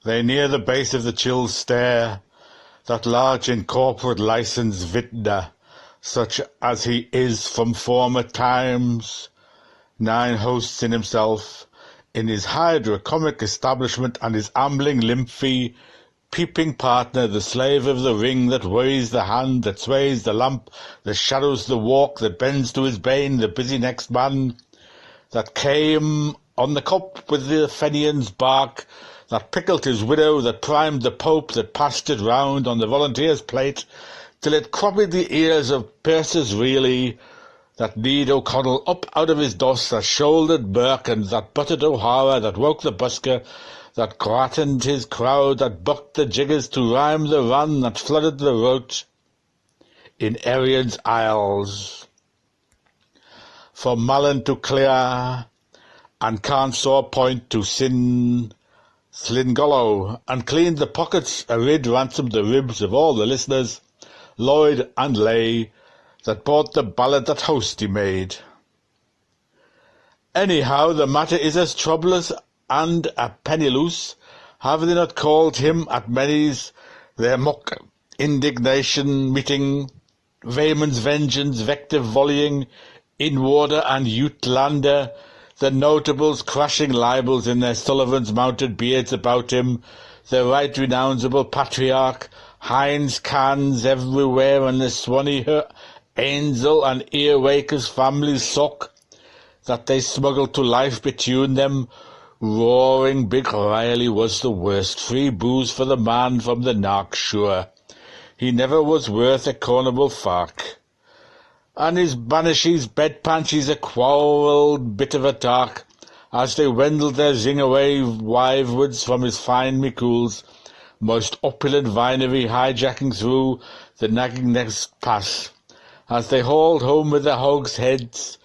They near the base of the chill stair, that large incorporate licence vintner, such as he is from former times, 9 hosts in himself, in his hydrocomic establishment, and his ambling lymphy, peeping partner, the slave of the ring that weighs the hand, that sways the lamp, that shadows the walk, that bends to his bane, the busy next man, that came on the cup with the Fenian's bark, that pickled his widow, that primed the Pope, that passed it round on the volunteer's plate, till it crobbied the ears of Persis Really, that kneed O'Connell up out of his dust, that shouldered Birkin, that butted O'Hara, that woke the busker, that grattened his crowd, that bucked the jiggers to rhyme the run, that flooded the rout in Erin's Isles. From Malin to Clear, and Carnsore Point to Slingollow, and cleaned the pockets, arid ransomed the ribs of all the listeners, Lloyd and Lay, that bought the ballad that Hosty made. Anyhow, the matter is as troublous and a penny loose. Have they not called him at many's their mock indignation meeting, Raymond's vengeance, vector volleying, Inwarder and Uitlander, the notables crashing libels in their Sullivans mounted beards about him, the right renounceable patriarch, Heinz Cans everywhere, and the Swanee Angel and Earwaker's families sock, that they smuggled to life between them. Roaring Big Riley was the worst, free booze for the man from the Nark, sure. He never was worth a cornable fark. And his banishes, bedpanches, a quarrelled bit of a dark, as they wendled their zing-away wivewards from his fine Micools, most opulent vinery hijacking through the nagging next pass, as they hauled home with their hogs' heads,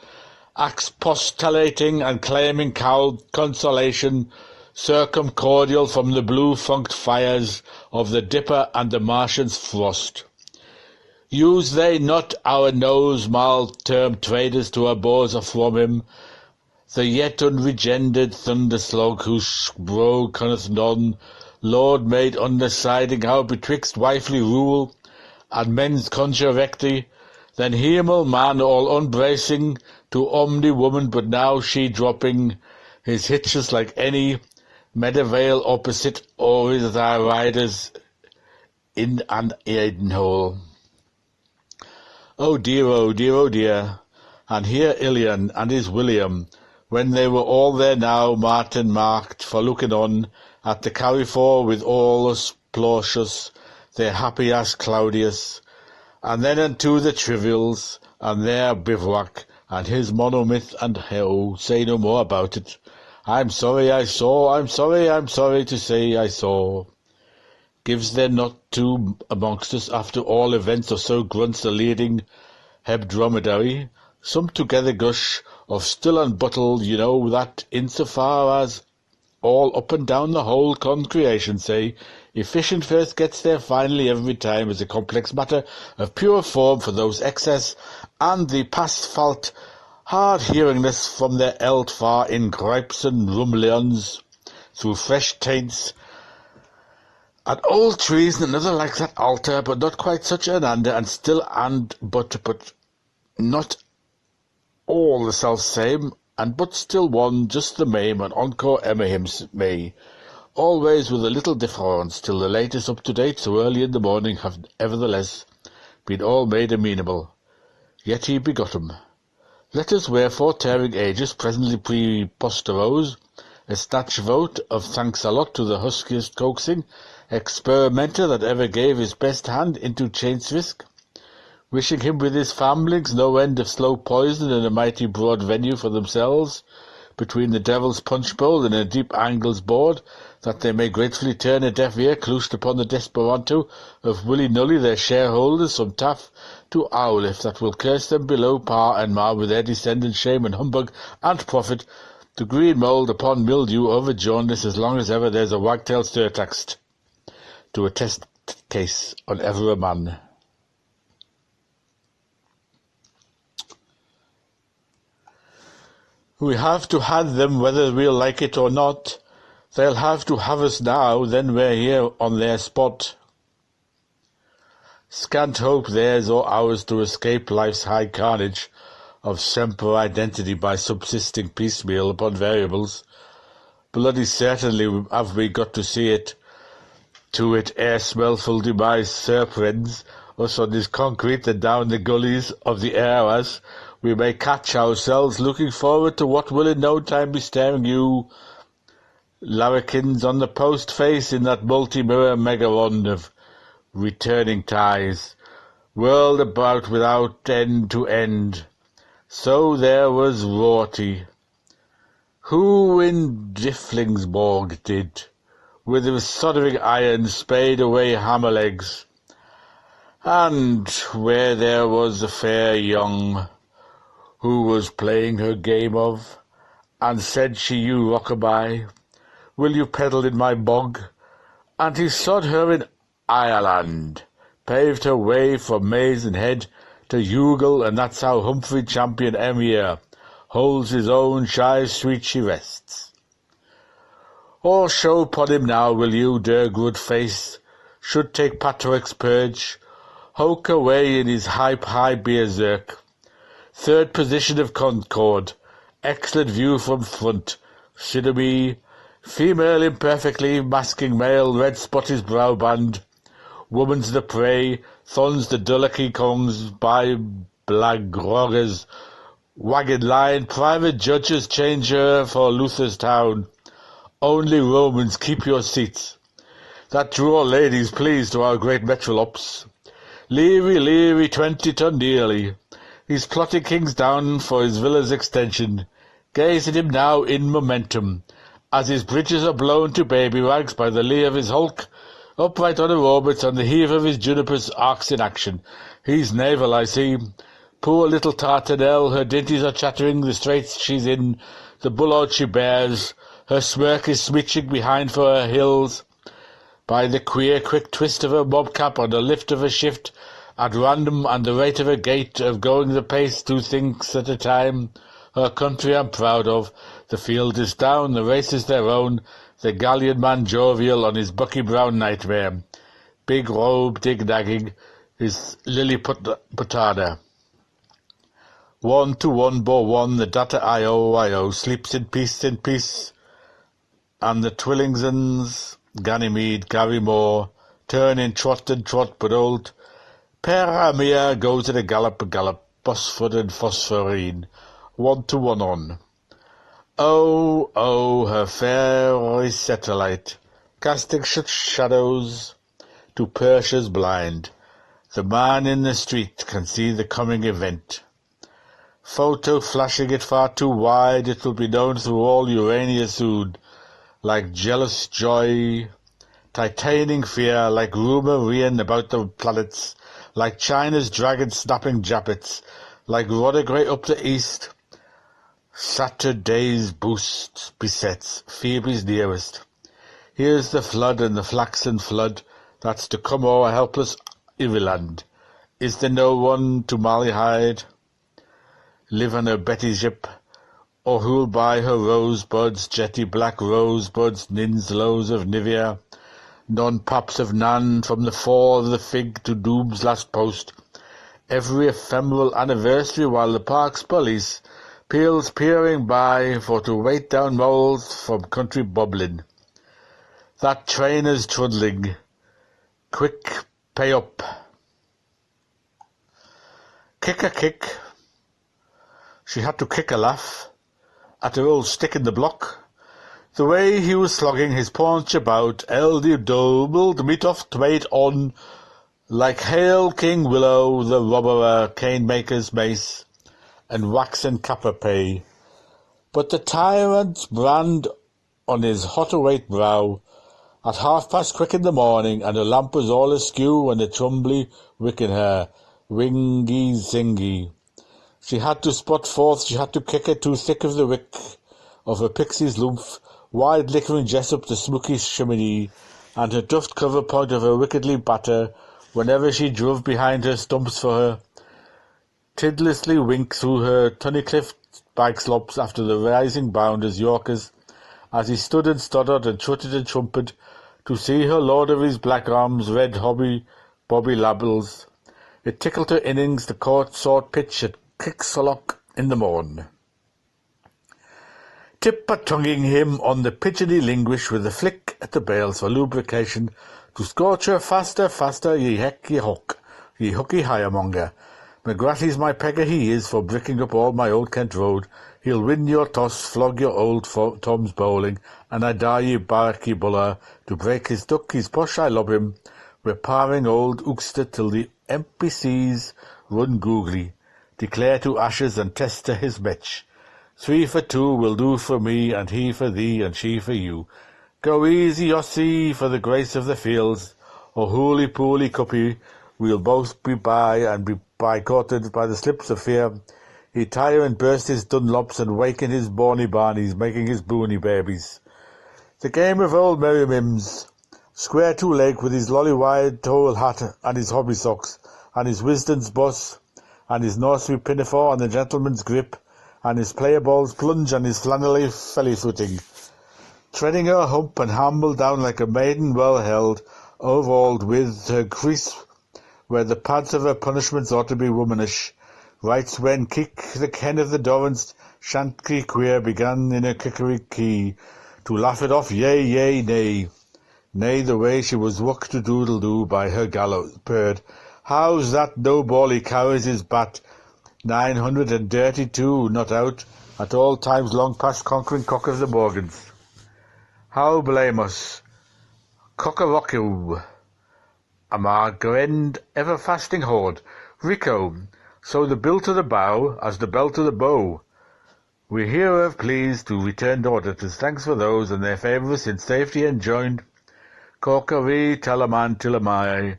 expostulating and claiming consolation, circumcordial from the blue-funked fires of the Dipper and the Martian's frost. Use they not our nose-mal-termed traders to abhors from him, the yet unregendered thunderslug, whose brogue connath none, Lord made undeciding how betwixt wifely rule and men's conjurecty, then Hemel man all unbracing to omni-woman, but now she dropping his hitches like any Meadowvale opposite o'er thy riders in an Aidenhole. Oh dear, oh dear, oh dear, and here Ilian and his William, when they were all there now, Martin marked, for looking on at the Carrefour with Aulus Plautius, their happy ass Claudius, and then unto the trivials, and their bivouac, and his monomyth, and say no more about it. I'm sorry I saw, I'm sorry to say I saw. Gives there not two amongst us, after all events, or so grunts the leading hebdromedary, some together gush of still unbuttled, you know, that insofar as all up and down the whole concreation say, efficient first gets there finally every time as a complex matter of pure form for those excess, and the past fault hard-hearingness from their eld far in gripes and rumleons, through fresh taints, and old trees and another like that altar, but not quite such an under, and still and but not all the self-same, and but still one, just the mame, and encore Emma hymns may, always with a little difference, till the latest up-to-date so early in the morning have nevertheless been all made amenable. Yet he begot 'em. Let us wherefore, tearing ages, presently preposterose, a snatch vote of thanks a lot to the huskiest coaxing experimenter that ever gave his best hand into chain's risk, wishing him with his famblings no end of slow poison and a mighty broad venue for themselves, between the devil's punch bowl and a deep angles board, that they may gratefully turn a deaf ear cloused upon the desperanto of willy-nully their shareholders from Taff to Owliff, that will curse them below par and mar with their descendant shame and humbug and profit, to green mould upon mildew over jaundice, as long as ever there's a wagtail surtaxed to a test case on ever a man. We have to hand them whether we'll like it or not, They'll have to have us now, then we're here on their spot. Scant hope theirs or ours to escape life's high carnage of semper identity by subsisting piecemeal upon variables. Bloody certainly have we got to see it, to it ere smellful demise surprends us on this concrete that down the gullies of the hours we may catch ourselves looking forward to what will in no time be staring you larrikins on the post face in that multi-mirror megaron of returning ties, whirled about without end to end. So there was Rorty, who in Difflingsborg did, with his soldering iron spade away hammer-legs, and where there was a fair young, who was playing her game of, and said she you rock-a-bye, will you pedal in my bog? And he sod her in Ireland, paved her way from Maidenhead to Youghal, and that's how Humphrey Champion Emir holds his own shy sweet she rests. Or show upon him now, will you, der good face, should take Patrick's purge, hoke away in his high berserk. Third position of Concord, excellent view from front, Sidomy, female imperfectly masking male, red spot his brow band, woman's the prey, thons the dullocky kongs by blagroggers, wagon line, private judges change her for Luther's town. Only Romans, keep your seats. That draw ladies, please, to our great metrolops. Leary, 20-ton nearly. He's plotting kings down for his villa's extension. Gaze at him now in momentum, as his bridges are blown to baby rags by the lee of his hulk, upright on her orbits on the heave of his junipers arcs in action. He's naval, I see. Poor little Tartanelle, her dinties are chattering, the straits she's in, the bullard she bears, her smirk is switching behind for her hills. By the queer quick twist of her mobcap on the lift of her shift, at random and the rate of her gait of going the pace 2 thinks at a time, her country I'm proud of, the field is down, the race is their own, the galleon man jovial on his bucky brown nightmare, big robe dig-dagging, his lily putada. 1 to 1 bore 1, the data I-O, sleeps in peace, and the Twillingsons, Ganymede, Gary Moore, turn in trot and trot, but old Peramia goes at a gallop, Bosford and Phosphorine, 1 to 1 on. Oh, her fair satellite, casting shadows to Persia's blind. The man in the street can see the coming event. Photo flashing it far too wide, it will be known through all Urania soon, like jealous joy, titaning fear, like rumour reeing about the planets, like China's dragon snapping jappets, like Roderick up the east. Saturday's boost besets Phoebe's nearest. Here's the flood and the flaxen flood that's to come o'er helpless Ireland. Is there no one to Malahide live on her Betty ship, or who'll buy her rosebuds, jetty black rosebuds, Ninslows of Nivea, non-paps of Nan, from the fall of the fig to Doom's last post, every ephemeral anniversary while the park's police peels peering by for to wait down moles from country bubbling. That trainer's trundling, quick pay up. Kick a kick. She had to kick a laugh at her old stick in the block. The way he was slogging his paunch about, eldy doubled, meat off twait on, like Hail King Willow, the robber cane-maker's mace, and waxen capper pay. But the tyrant's brand on his hot-awake brow, at 1:30 quick in the morning, and the lamp was all askew, and the trumbly wick in her, wingy-zingy. She had to spot forth, she had to kick her too thick of the wick of her pixie's lymph, wide liquoring Jessup the smoky chimney, and her tuft cover point of her wickedly batter, whenever she drove behind her stumps for her, tidlessly wink through her Tunnicliffe bag slops after the rising bound as Yorkers, as he stood and stuttered and trutted and trumped, to see her lord of his black arms, red Bobby Labbles. It tickled her innings the court sought pitch at Kicksallock in the morn. Tip-a-tonguing him on the pigeony linguish with a flick at the bails for lubrication, to scorch her faster, ye heck, ye hook, ye hooky hiremonger. McGratty's my pegger he is for bricking up all my old Kent road. He'll win your toss, flog your old Tom's bowling, and I die ye barky buller, to break his duck, his posh, I love him. We're parring old Ookster till the MPCs run googly, declare to ashes and tester his betch. 3 for 2 will do for me, and he for thee, and she for you. Go easy, Ossie, for the grace of the fields, or hooly-pooly cuppy, we'll both be by, and be boycotted by the slips of fear. He'd tire and burst his Dunlops, and waken his Borny Barneys, making his boony babies. The game of old Merry Mims, square two-leg with his lolly-wide towel hat, and his hobby socks, and his Wisden's bus, and his nursery pinafore, and the gentleman's grip, and his player ball's plunge, and his flannelly felly-footing, treading her hump and hamble down like a maiden well held, overalled with her crease where the pads of her punishments ought to be womanish. Rights when kick the ken of the Dorrance Shanty Queer began in her kickery key, to laugh it off, yea, nay. Nay, the way she was wuck to doodle-doo by her gallows bird. How's that no bally carries his bat? 932, not out, at all times long past conquering cock of the Morgans. How blame us? Cock-a-rock-you, a margrend ever-fasting horde, Rico, so the bill to the bow as the bell to the bow. We here have pleased to return auditors, thanks for those and their favours in safety enjoined. Corkery, Talaman, Tilamai,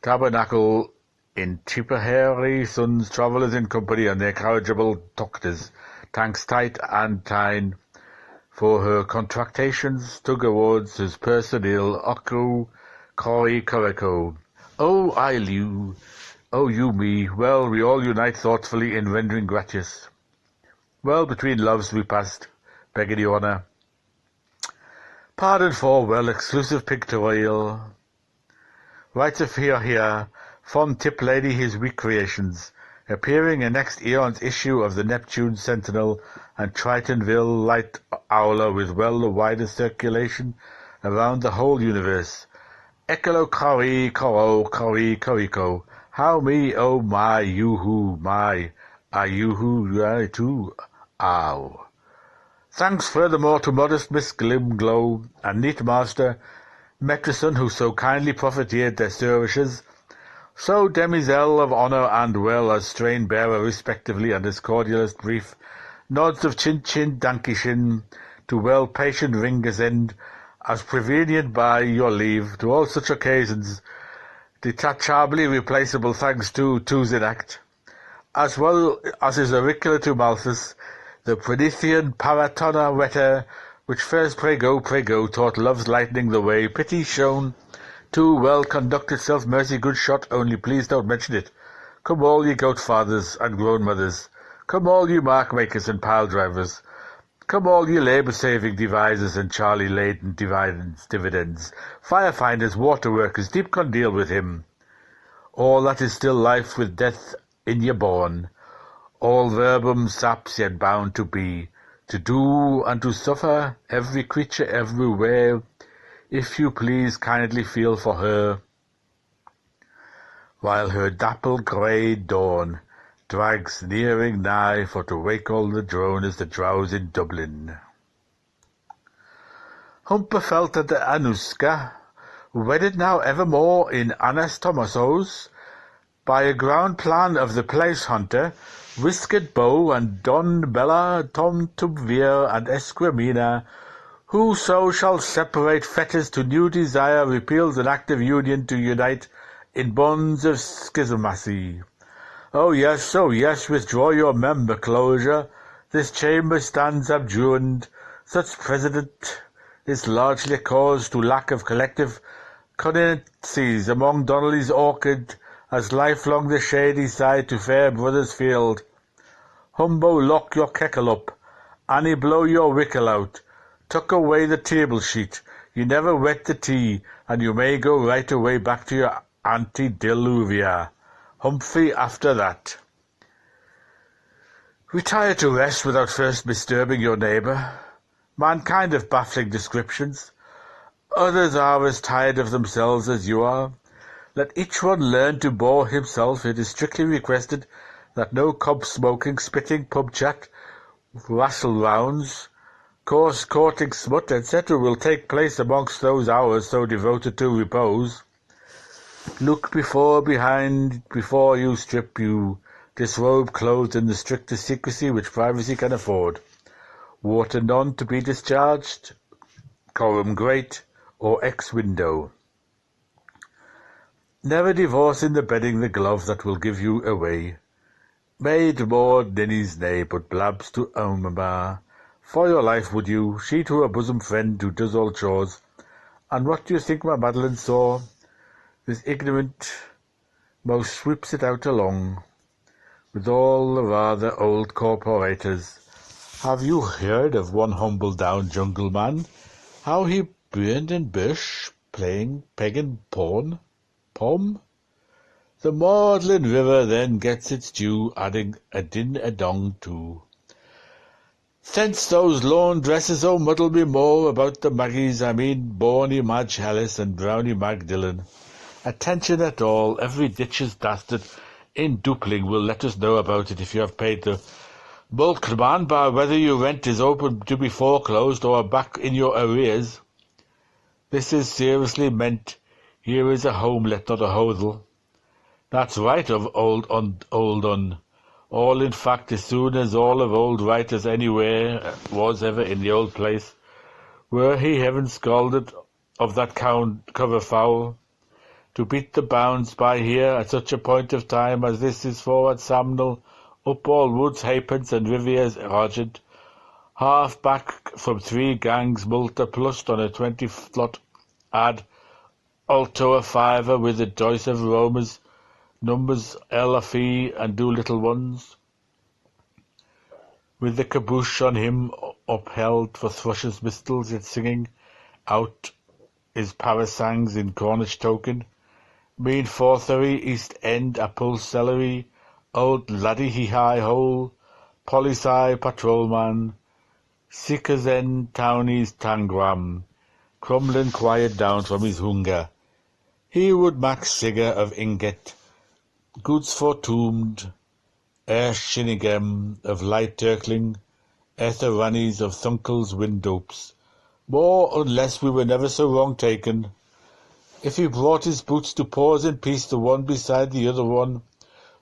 Tabernacle, in Tipperary, sons, travellers in company, and their corrigible doctors, thanks tight and tine, for her contractations, tug awards, his personnel, Oku, Corrie, Corrico. Oh, I you, oh, you me, well, we all unite thoughtfully in rendering gratious. Well, between loves we passed, begging your honour. Pardon for, well, exclusive pictorial. Rights of here, fond tip lady his weak creations, appearing in next eon's issue of the Neptune Sentinel and Tritonville Light Owler with well the widest circulation around the whole universe. Ekalo Kari, Koriko. How me, oh my, you-hoo, my, you-hoo, I too, ow. Thanks furthermore to modest Miss Glimglow and neat Master Metrison, who so kindly profiteered their services, so demoiselle of honour and well as strain-bearer respectively, and as cordialest brief nods of chin-chin dankishin to well-patient ringers end, as prevenient by your leave, to all such occasions, detachably replaceable thanks to Tuesday-act, as well as his auricular to Malthus, the Prenithian paratona wetter, which first pray go, taught love's lightning the way, pity shown, too well conducted self-mercy, good shot, only please don't mention it. Come all ye goat-fathers and grown-mothers, come all ye mark-makers and pile-drivers, come all ye labour-saving devisers and Charlie-laden dividends, fire-finders, water-workers, deep condeal with him. All that is still life with death in ye born, all verbum saps yet bound to be, to do and to suffer, every creature everywhere, if you please kindly feel for her, while her dapple-grey dawn drags nearing nigh for to wake all the droners that drowse in Dublin. Humper felt at the Anuska, wedded now evermore in Annas Thomasos, by a ground plan of the place-hunter, Whisket Bow and Don Bella, Tom Tubvir and Esquimina, whoso shall separate fetters to new desire repeals an act of union to unite in bonds of schismacy. Oh yes, withdraw your member closure. This chamber stands abjured. Such precedent is largely caused to lack of collective connivencies among Donnelly's orchid, as lifelong the shady side to fair brother's field. Humbo lock your keckle up, Annie blow your wickle out, Tuck away the table sheet. You never wet the tea, and you may go right away back to your antediluvian. Humphrey after that. Retire to rest without first disturbing your neighbour. Mankind of baffling descriptions. Others are as tired of themselves as you are. Let each one learn to bore himself. It is strictly requested that no cob-smoking, spitting, pub chat, wrestle rounds, coarse courting smut, etc. will take place amongst those hours so devoted to repose. Look before, behind, before you strip, you disrobe, clothed in the strictest secrecy which privacy can afford. Water none to be discharged, coram great, or ex window. Never divorce in the bedding the glove that will give you away. Maid more ninnies nay, but blabs to Omar. For your life would you, she to her bosom friend who does all chores. And what do you think my Madeline saw? This ignorant mouse sweeps it out along, with all the rather old corporators. Have you heard of one humble down jungle man? How he burned in bush, playing peg and pawn? Pom? The maudlin river then gets its due, adding a din a dong too. Thence those lawn dresses, oh muddle me more about the Maggies, I mean Borny Madge Ellis and Brownie Mag Dillon. Attention at all, every ditch's dastard in Dupling will let us know about it if you have paid the bulk man, bar whether your rent is open to be foreclosed or back in your arrears. This is seriously meant. Here is a homelet, not a hodel. That's right of old un. All in fact, as soon as all of old writers anywhere was ever in the old place, were he heaven scalded of that cover foul, to beat the bounds by here at such a point of time as this is forward Samnal, up all woods halfpence and Rivier's argent, half back from 3 gangs multa plus on a 20 slot ad, alto a fiver with a dice of Romans, numbers L a fee and do little ones, with the caboose on him upheld for thrushes mistles yet singing out his parasangs in Cornish token, mean forthery, East End, apple celery, old laddie he high hole, policy patrolman, Sikazen townies tangram, crumbling quiet down from his hunger. He would max Sigger of ingot, goods foretombed, Shinigem of light turkling, Etheranies of thunkles windopes, more unless we were never so wrong taken. If he brought his boots to pause in peace the one beside the other one,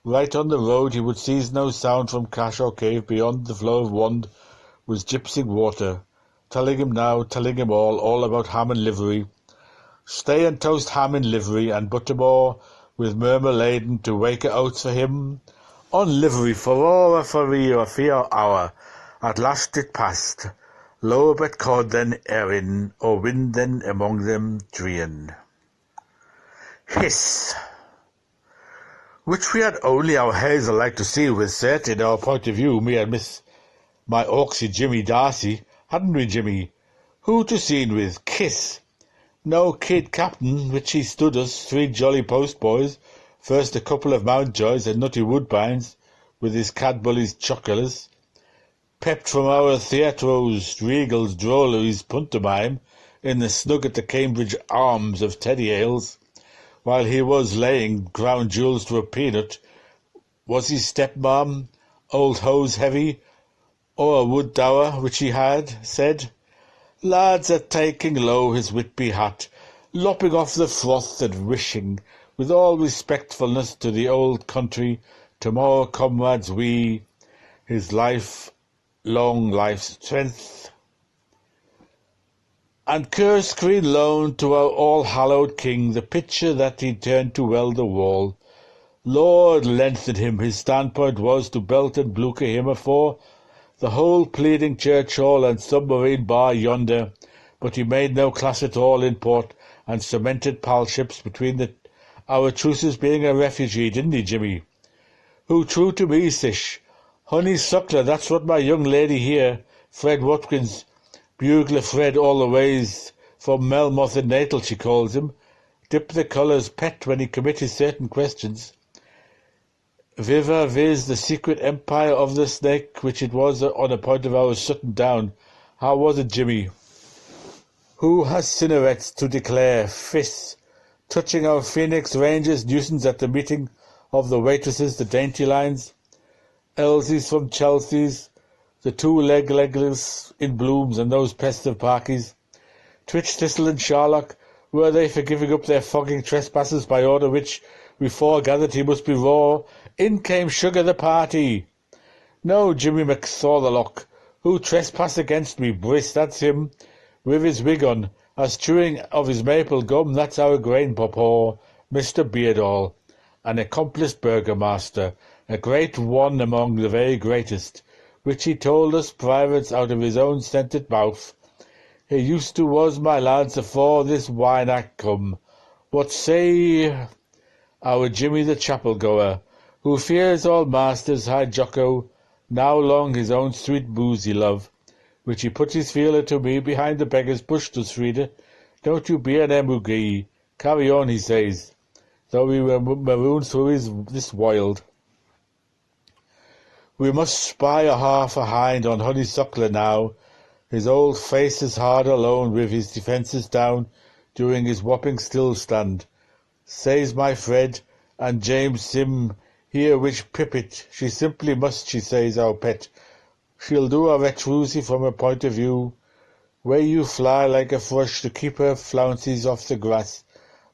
right on the road he would seize no sound from cache or cave beyond the flow of wand was gypsing water, telling him now, telling him all about ham and livery. Stay and toast ham in livery, and buttermore with murmur laden to wake oats for him. On livery for aura for a fear hour, at last it passed. Low bet cod then Erin, or wind then among them Drian. Hiss! Which we had only our Hazel like to see with set in our point of view, me and my Orksy Jimmy Darcy, hadn't we, Jimmy? Who to scene with? Kiss! No kid captain, which he stood us, 3 jolly postboys, first a couple of Mountjoys and nutty Woodbines, with his Cadbully's chocolars, pepped from our theatros, regals, drolleries, pantomime, in the snug at the Cambridge Arms of Teddy Ales, while he was laying crown jewels to a peanut. Was his stepmom, old hose heavy, or a wood dower which he had said, lads are taking low his Whitby hat, lopping off the froth and wishing, with all respectfulness to the old country, tomorrow comrades we, his life, long life's strength, and curse green loan to our all-hallowed king, the pitcher that he turned to weld the wall. Lord lengthen him, his standpoint was to belt and blucher him afore the whole pleading church hall and submarine bar yonder, but he made no class at all in port, and cemented palships between our truces, being a refugee, didn't he, Jimmy? Who true to me, Sish, honey suckler, that's what my young lady here, Fred Watkins, Bugler Fred all the ways from Melmoth and Natal, she calls him. Dip the colours pet when he committed certain questions. Viva viz the secret empire of the snake, which it was on a point of our shutting down. How was it, Jimmy? Who has cinnarettes to declare? Fists, touching our Phoenix Rangers nuisance at the meeting of the waitresses, the dainty lines. Elsie's from Chelsea's, the two-legless in blooms, and those pests of parkies. Twitch, Thistle, and Sherlock, were they for giving up their fogging trespasses, by order which we foregathered he must be raw? In came Sugar the party. No, Jimmy McSortherlock, who trespass against me, Briss, that's him, with his wig on, as chewing of his maple gum, that's our grain pawpaw, Mr. Beardall, an accomplished burgomaster, a great one among the very greatest, which he told us privates out of his own scented mouth. He used to was my lads afore this wine act come. What say our Jimmy the chapel-goer, who fears all masters, high Jocko, now long his own sweet boozy love, which he put his feeler to me behind the beggar's bush, does Frieda. Don't you be an emugee. Carry on, he says, though we were marooned through this wild. We must spy a half a hind on Honeysuckler now. His old face is hard alone, with his defences down, during his whopping still stand. Says my Fred, and James Sim, here which Pippet, she simply must, she says, our pet. She'll do a retrusy from a point of view, where you fly like a thrush to keep her flounces off the grass,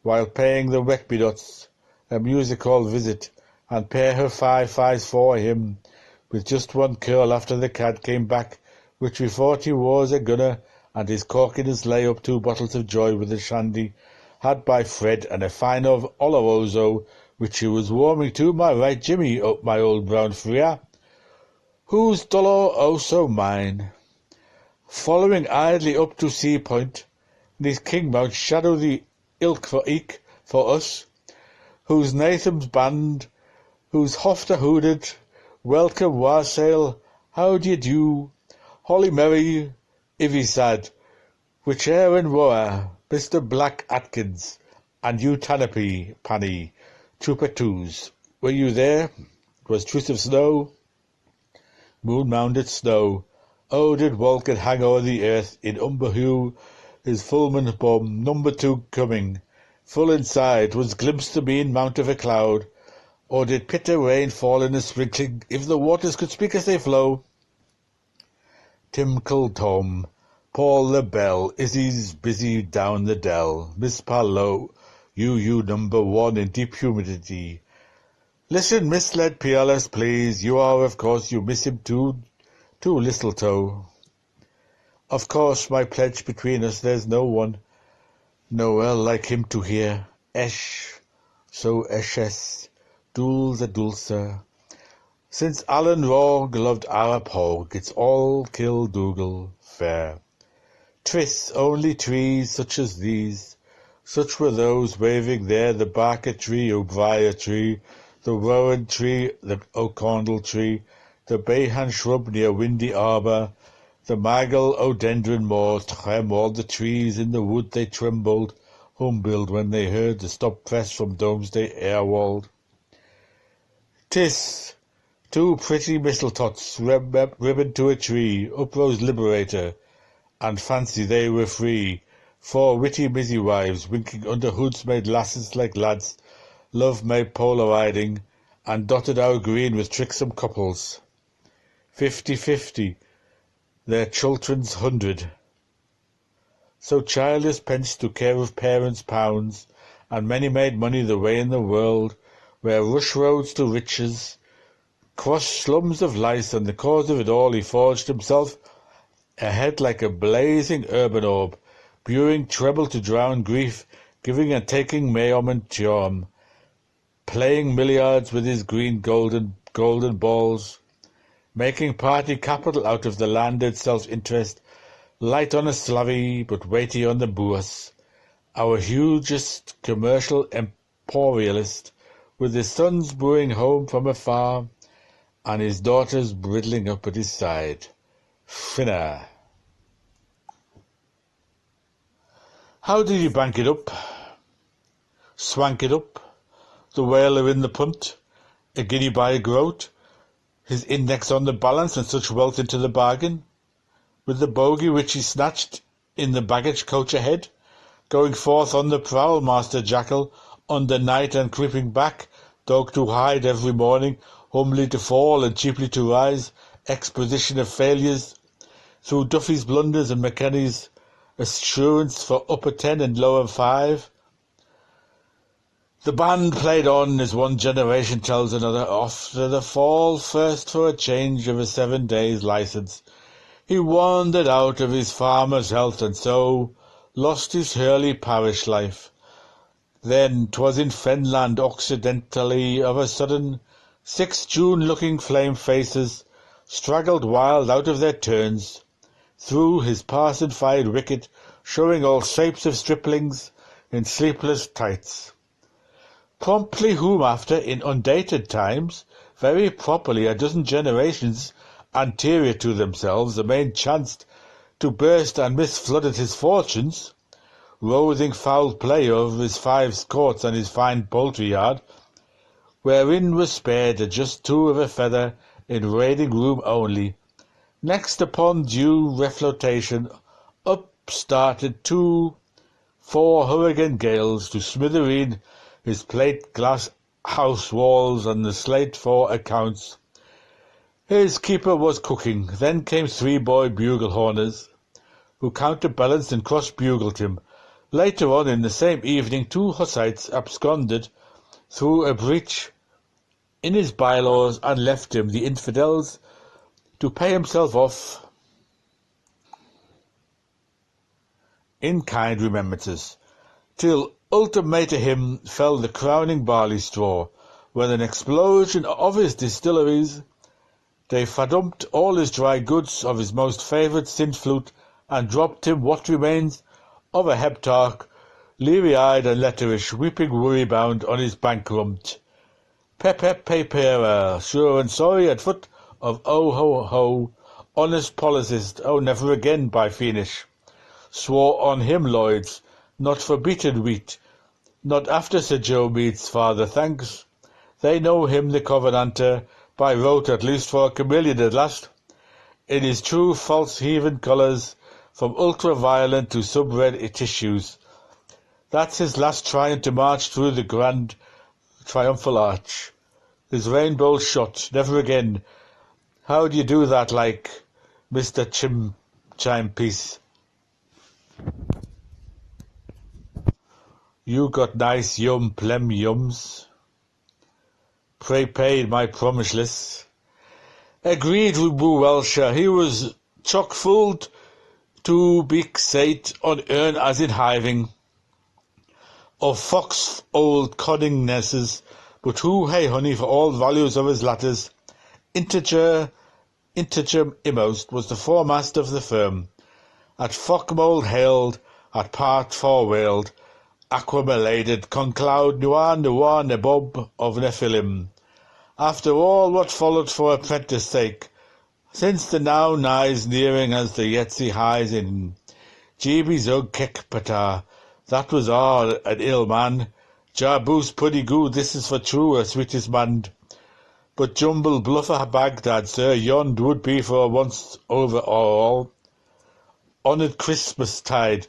while paying the wet-be-nuts a music-hall visit, and pay her 5 fives for him, with just one curl after the cad came back, which we thought he was a gunner, and his corkiness lay up 2 bottles of joy with the shandy, had by Fred, and a fine of Oloroso, which he was warming to, my right Jimmy, up my old brown Freya. Whose dollar oh so mine? Following idly up to Sea Point, neath Kingmount shadow the ilk for eke for us, whose Nathan's band, whose hofter hooded, welcome wassail, how d'ye do, Holly Merry, Ivy sad, whiche'er and roar, Mr. Black Atkins, and you Tanapy, Panny, Trooper-twos, were you there? 'Twas truth of snow, moon-mounded snow. Oh, did Walcott hang o'er the earth in umber hue, his fulminant bomb, number 2 coming, full inside, was glimpsed the mean mount of a cloud, or did pitter rain fall in a sprinkling, if the waters could speak as they flow? Timkle Tom, Paul the Bell, Izzy's busy down the dell, Miss Parlow, you number 1 in deep humidity. Listen, misled PLS, please, you are, of course, you miss him too, Listletoe. Of course, my pledge between us, there's no one, Noel like him to hear, Esh, so eshes, Dul the Dulcer. Since Alan Rog loved Arab Hog, it's all kill Dougal fair. Tris, only trees such as these, such were those waving there, the Barker tree, O'Brier tree, the rowan tree, the O'Condle tree, the Bayhan shrub near Windy Arbour, the Maggle O'Dendron moor, Trem, all the trees in the wood they trembled, humbled when they heard the stop press from Domesday Airwald. 'Tis 2 pretty mistletots, ribboned to a tree, up rose Liberator, and fancy they were free. 4 witty mizzy wives, winking under hoods made lasses like lads, love made polar riding, and dotted our green with tricksome couples. 50-50, their children's 100. So childless pence to care of parents' pounds, and many made money the way in the world, where rush roads to riches, cross slums of lice, and the cause of it all he forged himself ahead like a blazing urban orb, buing treble to drown grief, giving and taking mayom and charm, playing milliards with his green golden balls, making party capital out of the landed self-interest, light on a slavey, but weighty on the bourse, our hugest commercial emporialist, with his sons brewing home from afar, and his daughters bridling up at his side. Finna. How did he bank it up? Swank it up? The whaler in the punt? A guinea by a groat? His index on the balance and such wealth into the bargain? With the bogey which he snatched in the baggage coach ahead? Going forth on the prowl, Master Jackal, on the night and creeping back, dog to hide every morning, humbly to fall and cheaply to rise, exposition of failures, through Duffy's blunders and McKenny's assurance for upper 10 and lower 5. The band played on as one generation tells another, after the fall, first for a change of a 7 days' licence. He wandered out of his farmer's health and so lost his Hurley parish life. Then 'twas in Fenland occidentally of a sudden 6 June-looking flame faces straggled wild out of their turns, through his parson-fired wicket, showing all shapes of striplings in sleepless tights. Promptly whom after, in undated times, very properly a dozen generations anterior to themselves, the main chanced to burst and misflooded his fortunes, roving foul play over his 5 courts and his fine poultry-yard, wherein was spared a just 2 of a feather in raiding room only. Next upon due reflotation, up started 2 4 hurricane gales to smithereen his plate glass house walls and the slate for accounts. His keeper was cooking. Then came 3 boy bugle-horners, who counterbalanced and cross-bugled him. Later on in the same evening 2 Hussites absconded through a breach in his bylaws and left him, the infidels, to pay himself off in kind remembrances, till ultimate to him fell the crowning barley straw, when an explosion of his distilleries, they fadumped all his dry goods of his most favoured sin-flute, and dropped him what remains of a heptarch, leery-eyed and letterish, weeping worry-bound on his bankrupt. Pepera, sure and sorry, at foot of oh-ho-ho, honest policist, oh never again by Fiennish. Swore on him, Lloyds, not for beaten wheat, not after Sir Joe Mead's father, thanks. They know him, the Covenanter, by rote at least for a chameleon at last, in his true false heathen colours, from ultra-violent to sub-red tissues. That's his last triumph to march through the grand triumphal arch. His rainbow shot, never again. How do you do that, like, Mr. Chime-Piece? You got nice yum plem yums. Pray paid my promiseless. Agreed with Boo Welsher. He was chock-fulled to be sate on earn as in hiving of fox old conningnesses, but who, hey honey, for all values of his latters, integer immost, was the foremast of the firm, at Fockmold hailed, at part forewailed, aquamaladed, concloud nuar nebob of Nephilim. After all what followed for apprentice sake, since the now nighs nearing as the Yetzi highs in Jeeby Zug Kekpata, that was all an ill man. Jarboose puddy good, this is for true, a sweetest man. But Jumble Bluffer Baghdad, sir, yond would be for once over all. Honoured Christmas tide,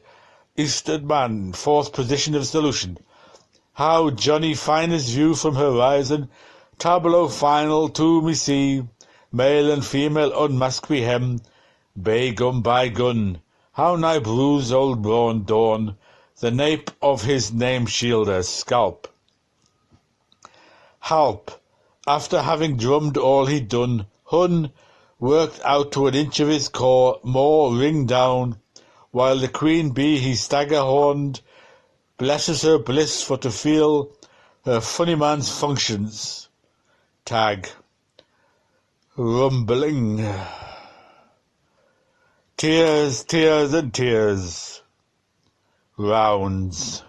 Eastern man, 4th position of solution. How Johnny finest view from horizon, tableau final to me see, male and female unmask we hem, bay gun by gun. How nigh bruise old Brawn Dawn, the nape of his name shielder's scalp. Halp, after having drummed all he'd done, Hun worked out to an inch of his core, more ring down, while the queen bee he stagger-horned, blesses her bliss for to feel her funny man's functions. Tag. Rumbling. Tears, tears and tears. Rounds.